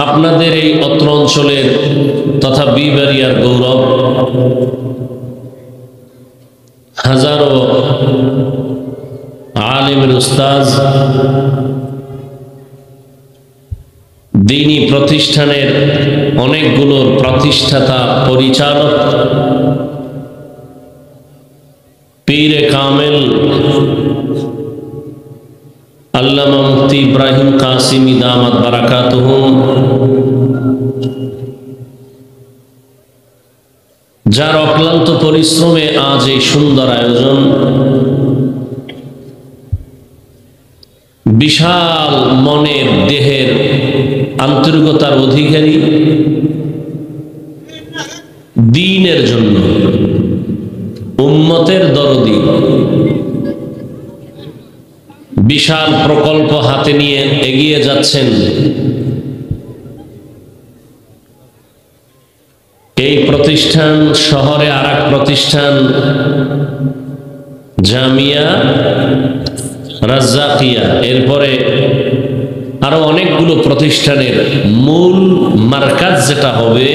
আপনাদের এই অত্র অঞ্চলের তথা বিবাড়িয়ার গৌরব, হাজারো আলেমের উস্তাজ, দ্বীনি প্রতিষ্ঠানের অনেকগুলোর প্রতিষ্ঠাতা পরিচালক, পীরে কামেল আল্লামা মুফতি ইব্রাহিম কাসিমি দামাত বারাকাতুহুম, যার অক্লান্ত পরিশ্রমে আজ এই সুন্দর আয়োজন, বিশাল মনের দেহের আন্তরিকতার অধিকারী, দ্বীনের জন্য উম্মতের দরদি, বিশাল প্রকল্প হাতে নিয়ে এগিয়ে যাচ্ছেন। এই প্রতিষ্ঠান শহরে আরেক প্রতিষ্ঠান জামিয়া রাজ্জাকিয়া, এরপরে আরো অনেকগুলো প্রতিষ্ঠানের মূল মার্কাজ যেটা হবে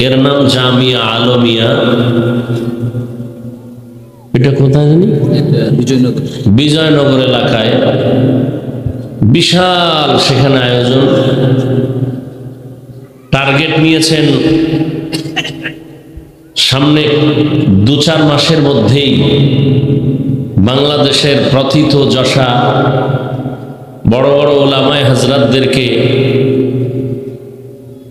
এর নাম জামিয়া আলমিয়া। এটা কোথায় জানি? বিজয়নগর এলাকায় বিশাল সেখানে আয়োজন। টার্গেট নিয়েছেন সামনে 2-4 মাসের মধ্যেই বাংলাদেশের প্রথিত যশা বড় বড় ওলামায়ে হযরতদেরকে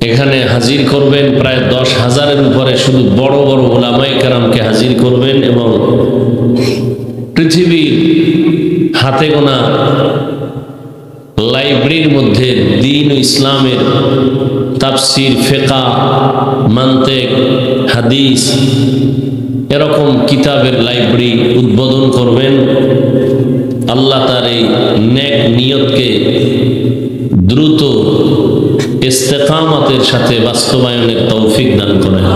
এখানে হাজির করবেন। প্রায় 10,000-এর উপরে শুধু বড় বড় ওলামায়ে কেরামকে হাজির করবেন এবং পৃথিবীর হাতে গোনা লাইব্রেরির মধ্যে দ্বীন ও ইসলামের তাফসীর, ফিকহ, মানতিক, হাদিস এরকম কিতাবের লাইব্রেরি উদ্বোধন করবেন। আল্লাহ তার এই নেক নিয়তকে দ্রুত ইস্তেকামতের সাথে বাস্তবায়নের তৌফিক দান করেন।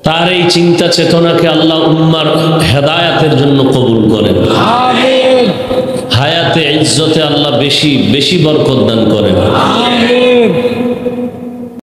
তার এই চিন্তা চেতনাকে আল্লাহ উম্মার হেদায়াতের জন্য কবুল করেন। হায়াতে ইজ্জতে আল্লাহ বেশি বেশি বরকত দান করেন।